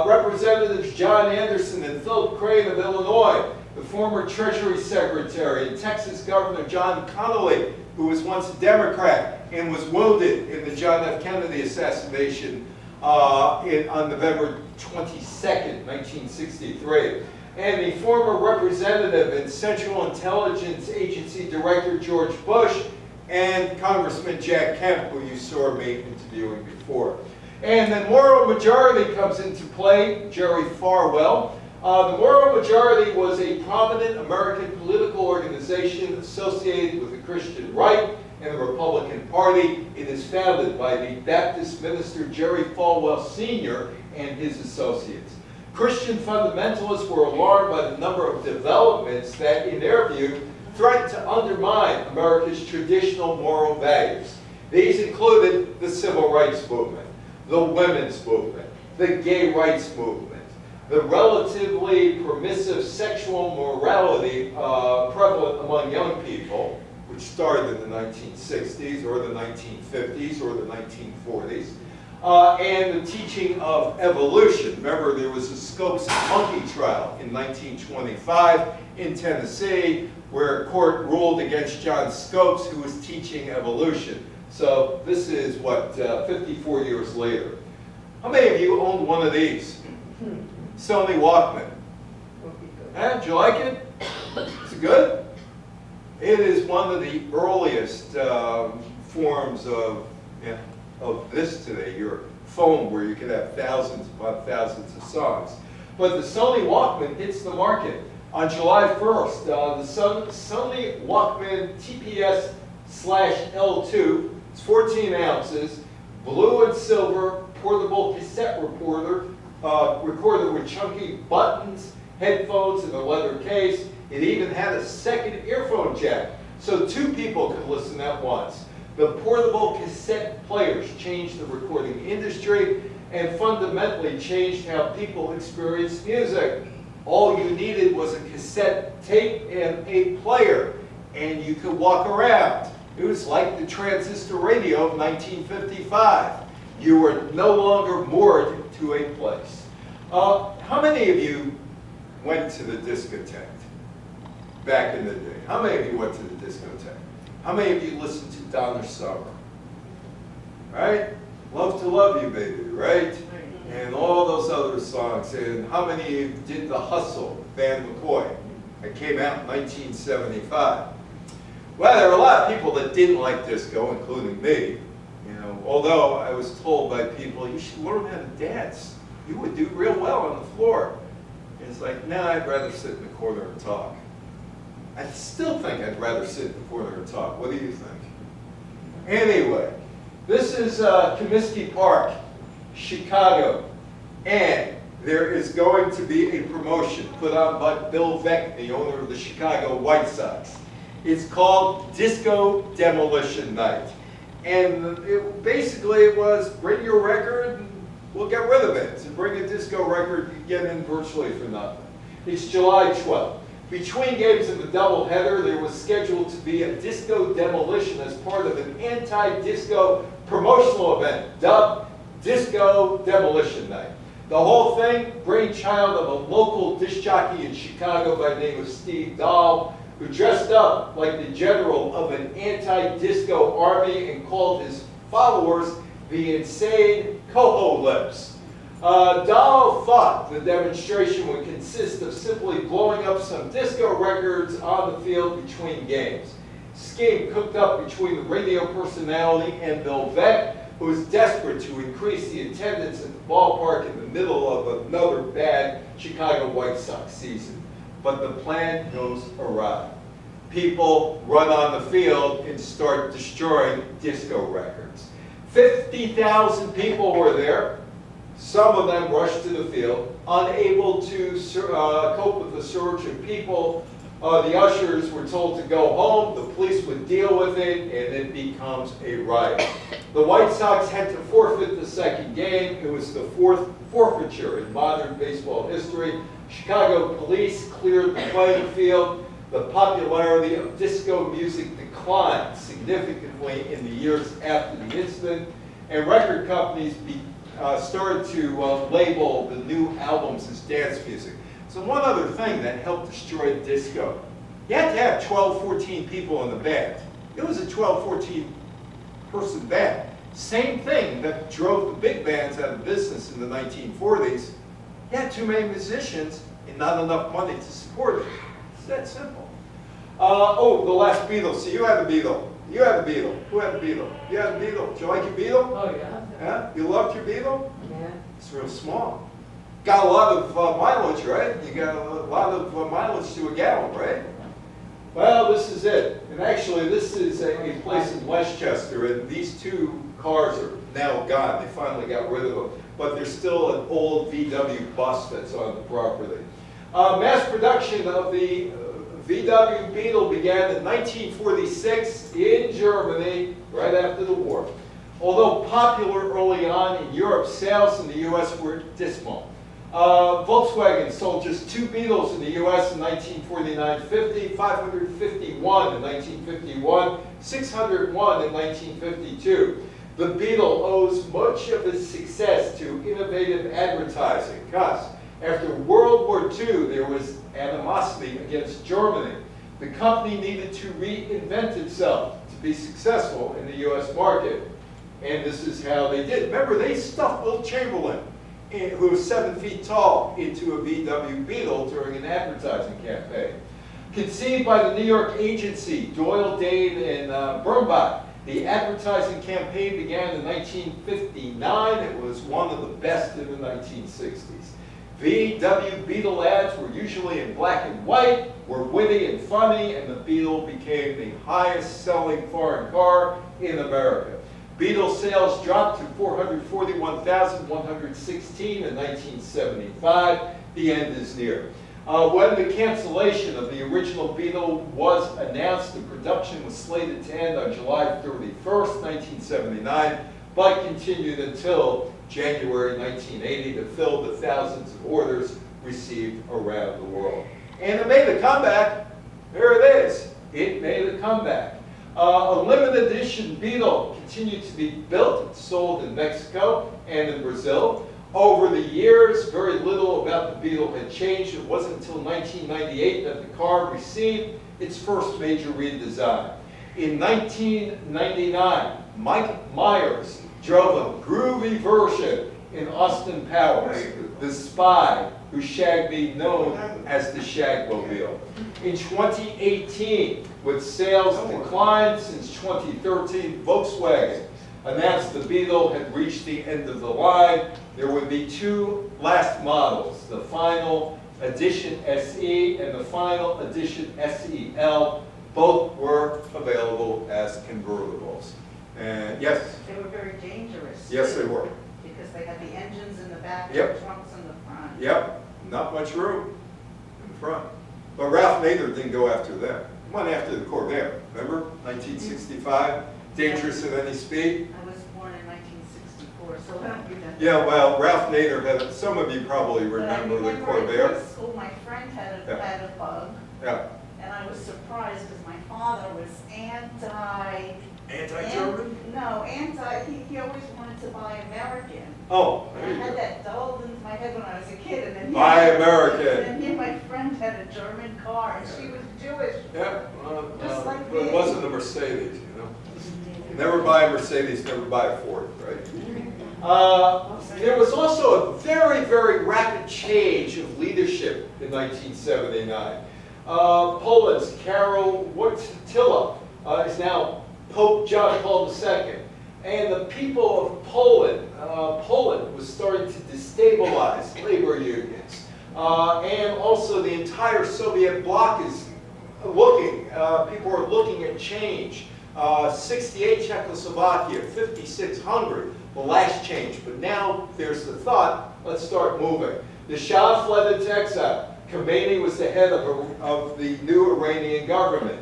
Representatives John Anderson and Philip Crane of Illinois, the former Treasury Secretary, and Texas Governor John Connolly, who was once a Democrat and was wounded in the John F. Kennedy assassination on November 22nd, 1963. And the former representative and Central Intelligence Agency Director George Bush, and Congressman Jack Kemp, who you saw me interviewing before. And the moral majority comes into play, Jerry Falwell. The moral majority was a prominent American political organization associated with the Christian right and the Republican Party. It is founded by the Baptist minister Jerry Falwell Sr. and his associates. Christian fundamentalists were alarmed by the number of developments that, in their view, threatened to undermine America's traditional moral values. These included the civil rights movement, the women's movement, the gay rights movement, the relatively permissive sexual morality prevalent among young people, which started in the 1960s or the 1950s or the 1940s, and the teaching of evolution. Remember, there was a Scopes monkey trial in 1925 in Tennessee where a court ruled against John Scopes, who was teaching evolution. So this is what, 54 years later. How many of you owned one of these? Sony Walkman. Did you like it? Is it good? It is one of the earliest forms of this today, your phone where you could have thousands upon thousands of songs. But the Sony Walkman hits the market on July 1st. The Sony Walkman TPS/L2, it's 14 ounces, blue and silver, portable cassette recorder with chunky buttons, headphones in a leather case. It even had a second earphone jack, so 2 people could listen at once. The portable cassette players changed the recording industry and fundamentally changed how people experienced music. All you needed was a cassette tape and a player, and you could walk around. It was like the transistor radio of 1955. You were no longer moored to a place. How many of you went to the discotheque back in the day? How many of you went to the discotheque? How many of you listened to Donna Summer? Right? Love to Love You, Baby, right? And all those other songs. And how many of you did The Hustle with Van McCoy? It came out in 1975. Well, there were a lot of people that didn't like disco, including me. Although I was told by people, you should learn how to dance. You would do real well on the floor. And it's like, no, I'd rather sit in the corner and talk. I still think I'd rather sit in the corner and talk. What do you think? Anyway, this is Comiskey Park, Chicago. And there is going to be a promotion put on by Bill Veeck, the owner of the Chicago White Sox. It's called Disco Demolition Night. And basically it was bring your record and we'll get rid of it. So bring a disco record, you get in virtually for nothing. It's July 12th. Between games of the doubleheader, there was scheduled to be a disco demolition as part of an anti-disco promotional event dubbed Disco Demolition Night. The whole thing, brainchild of a local disc jockey in Chicago by the name of Steve Dahl, who dressed up like the general of an anti-disco army and called his followers the insane Coho Lips. Dahl thought the demonstration would consist of simply blowing up some disco records on the field between games. Scheme cooked up between the radio personality and Bill Veeck, who was desperate to increase the attendance at the ballpark in the middle of another bad Chicago White Sox season. But the plan goes awry. People run on the field and start destroying disco records. 50,000 people were there. Some of them rushed to the field, unable to cope with the surge of people. The ushers were told to go home. The police would deal with it, and it becomes a riot. The White Sox had to forfeit the second game. It was the 4th forfeiture in modern baseball history. Chicago police cleared the playing field. The popularity of disco music declined significantly in the years after the incident, and record companies started to label the new albums as dance music. So one other thing that helped destroy disco, you had to have 12, 14 people in the band. It was a 12, 14 person band. Same thing that drove the big bands out of business in the 1940s. You had too many musicians and not enough money to support it. It's that simple. The last Beatle. So you had a Beatle. You had a Beatle. Who had a Beatle? You had a Beatle. Did you like your Beatle? Oh, yeah. Yeah? You loved your Beatle? Yeah. It's real small. Got a lot of mileage, right? You got a lot of mileage to a gallon, right? Well, this is it. And actually, this is a place in Westchester, and these 2 cars are now gone. They finally got rid of them. But there's still an old VW bus that's on the property. Mass production of the VW Beetle began in 1946 in Germany, right after the war. Although popular early on in Europe, sales in the US were dismal. Volkswagen sold just 2 Beetles in the US in 1949-50, 551 in 1951, 601 in 1952. The Beetle owes much of its success to innovative advertising. Because after World War II, there was animosity against Germany. The company needed to reinvent itself to be successful in the US market. And this is how they did. Remember, they stuffed Will Chamberlain, who was 7 feet tall, into a VW Beetle during an advertising campaign. Conceived by the New York agency, Doyle, Dane, and Birnbach, the advertising campaign began in 1959. It was one of the best in the 1960s. VW Beetle ads were usually in black and white, were witty and funny, and the Beetle became the highest selling foreign car in America. Beetle sales dropped to 441,116 in 1975. The end is near. When the cancellation of the original Beetle was announced, the production was slated to end on July 31st, 1979, but continued until January 1980 to fill the thousands of orders received around the world. And it made a comeback. There it is. It made a comeback. A limited edition Beetle continued to be built and sold in Mexico and in Brazil. Over the years, very little about the Beetle had changed. It wasn't until 1998 that the car received its first major redesign. In 1999, Mike Myers drove a groovy version in Austin Powers, the spy who shagged me, known as the Shagmobile. In 2018, with sales declined since 2013, Volkswagen announced the Beetle had reached the end of the line. There would be two last models, the final edition SE and the final edition SEL. Both were available as convertibles. And yes? They were very dangerous. Yes, too, they were. Because they had the engines in the back and Yep. the trunks in the front. Yep, not much room in the front. But Ralph Nader didn't go after them. He went after the Corvair, remember? 1965, dangerous at any speed. I was born in 1964, so I don't remember. Yeah, well, Ralph Nader had, some of you probably But I remember the remember in Corvair. high school, my friend had a, Yeah. had a Bug, Yeah. and I was surprised because my father was Anti-German? No, he always wanted to buy American. Oh, And there I you had go. that dulled into my head when I was a kid, and then Buy American. And then my friend had a German car, and she was Jewish. Yeah, Just like but it me. wasn't a Mercedes, you know? Never buy a Mercedes, never buy a Ford, right? There was also a very, very rapid change of leadership in 1979. Poland's Karol Wojtyla is now Pope John Paul II. And the people of Poland, Poland was starting to destabilize labor unions. And also the entire Soviet bloc is looking, people are looking at change. 68 Czechoslovakia, 56 Hungary, the last change. But now there's the thought, let's start moving. The Shah fled into exile. Khomeini was the head of the new Iranian government.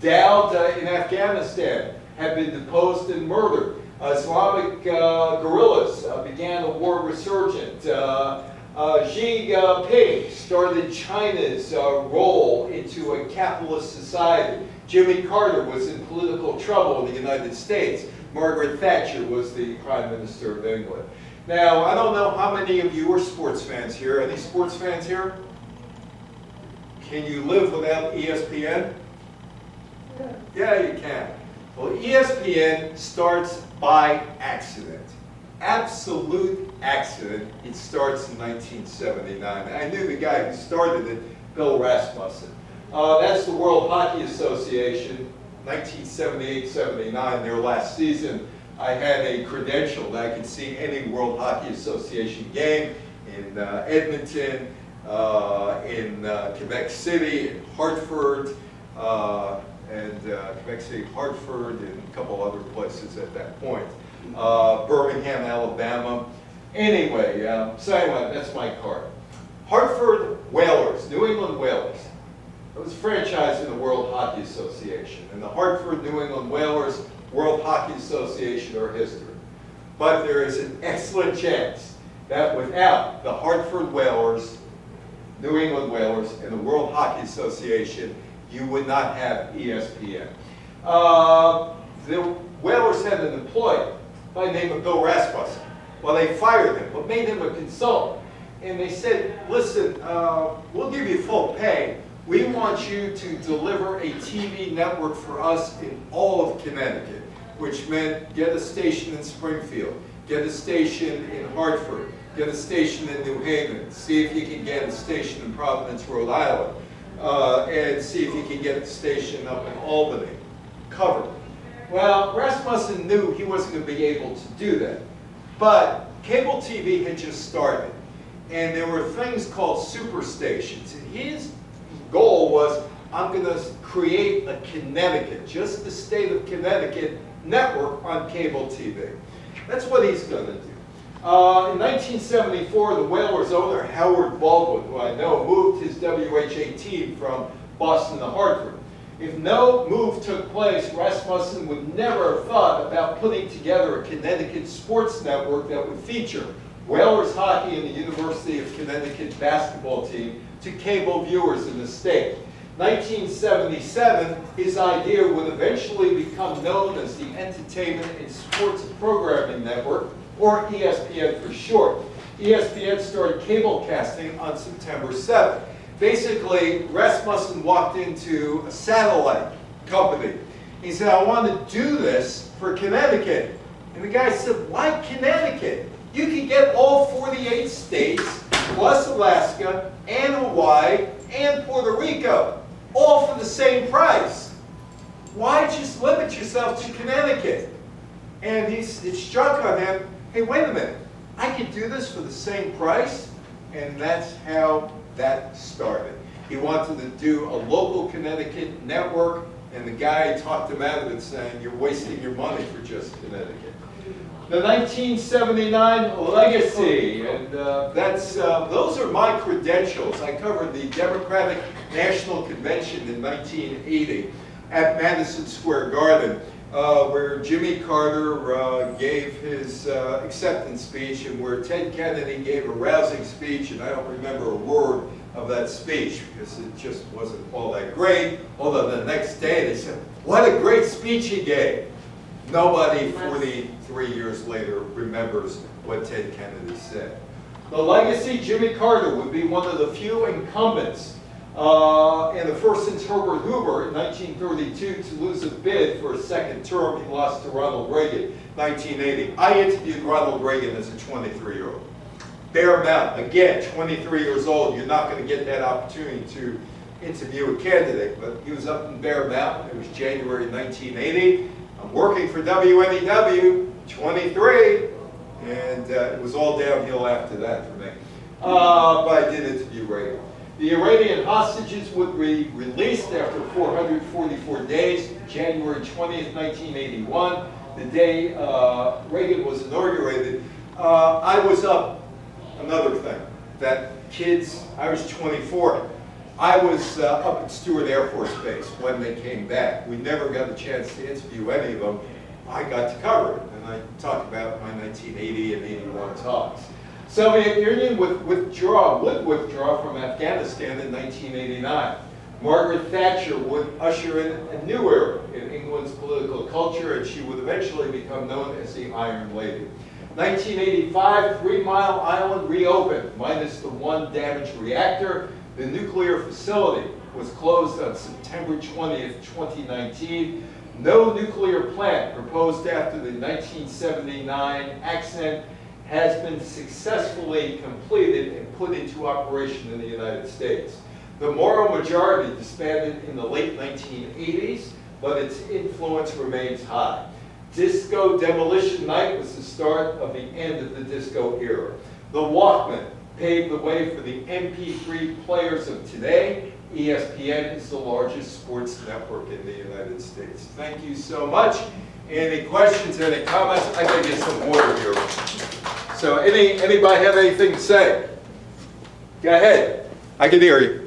Dowd in Afghanistan had been deposed and murdered. Islamic guerrillas began a war resurgent. Xi Jinping started China's role into a capitalist society. Jimmy Carter was in political trouble in the United States. Margaret Thatcher was the Prime Minister of England. Now, I don't know how many of you are sports fans here. Any sports fans here? Can you live without ESPN? Yeah, you can. Well, ESPN starts by accident. Absolute accident. It starts in 1979. I knew the guy who started it, Bill Rasmussen. That's the World Hockey Association, 1978-79, their last season. I had a credential that I could see any World Hockey Association game in Edmonton, in Quebec City, in Hartford, Quebec City, Hartford, and a couple other places at that point. Birmingham, Alabama. Anyway, so anyway, that's my card. Hartford Whalers, New England Whalers. It was franchised in the World Hockey Association. And the Hartford New England Whalers, World Hockey Association are history. But there is an excellent chance that without the Hartford Whalers, New England Whalers, and the World Hockey Association, you would not have ESPN. The Whalers had an employee by the name of Bill Rasmussen. Well, they fired him, but made him a consultant. And they said, listen, we'll give you full pay, We want you to deliver a TV network for us in all of Connecticut, which meant get a station in Springfield, get a station in Hartford, get a station in New Haven, see if you can get a station in Providence, Rhode Island, and see if you can get a station up in Albany. Covered. Well, Rasmussen knew he wasn't going to be able to do that, but cable TV had just started, and there were things called superstations, and his goal was, I'm going to create a Connecticut, just the state of Connecticut network on cable TV. That's what he's going to do. In 1974, the Whalers owner, Howard Baldwin, who I know, moved his WHA team from Boston to Hartford. If no move took place, Rasmussen would never have thought about putting together a Connecticut sports network that would feature Whalers hockey and the University of Connecticut basketball team to cable viewers in the state. 1977, his idea would eventually become known as the Entertainment and Sports Programming Network, or ESPN for short. ESPN started cable casting on September 7th. Basically, Rasmussen walked into a satellite company. He said, I want to do this for Connecticut. And the guy said, why Connecticut? You can get all 48 states, plus Alaska, and Hawaii, and Puerto Rico, all for the same price. Why just limit yourself to Connecticut? And it struck on him, hey, wait a minute, I could do this for the same price? And that's how that started. He wanted to do a local Connecticut network, and the guy talked him out of it, saying, you're wasting your money for just Connecticut. The 1979 legacy, and those are my credentials. I covered the Democratic National Convention in 1980 at Madison Square Garden, where Jimmy Carter gave his acceptance speech, and where Ted Kennedy gave a rousing speech, and I don't remember a word of that speech because it just wasn't all that great, although the next day they said, what a great speech he gave. Nobody 43 years later remembers what Ted Kennedy said. The legacy, Jimmy Carter would be one of the few incumbents and the first since Herbert Hoover in 1932 to lose a bid for a second term. He lost to Ronald Reagan, 1980. I interviewed Ronald Reagan as a 23-year-old. Bear Mountain, again, 23 years old. You're not going to get that opportunity to interview a candidate, but he was up in Bear Mountain. It was January 1980. I'm working for WNEW, 23, and it was all downhill after that for me. But I did interview Reagan. The Iranian hostages would be released after 444 days, January 20th, 1981, the day Reagan was inaugurated. I was up, another thing, that kids, I was 24. I was up at Stewart Air Force Base when they came back. We never got a chance to interview any of them. I got to cover it, and I talked about my 1980 and 81 talks. Soviet Union would withdraw from Afghanistan in 1989. Margaret Thatcher would usher in a new era in England's political culture, and she would eventually become known as the Iron Lady. 1985, 3 Mile Island reopened, minus the one damaged reactor. The nuclear facility was closed on September 20th, 2019. No nuclear plant proposed after the 1979 accident has been successfully completed and put into operation in the United States. The Moro majority disbanded in the late 1980s, but its influence remains high. Disco Demolition Night was the start of the end of the disco era. The Walkman paved the way for the MP3 players of today. ESPN is the largest sports network in the United States. Thank you so much. Any questions, any comments? I gotta get some water here. So anybody have anything to say? Go ahead. I can hear you.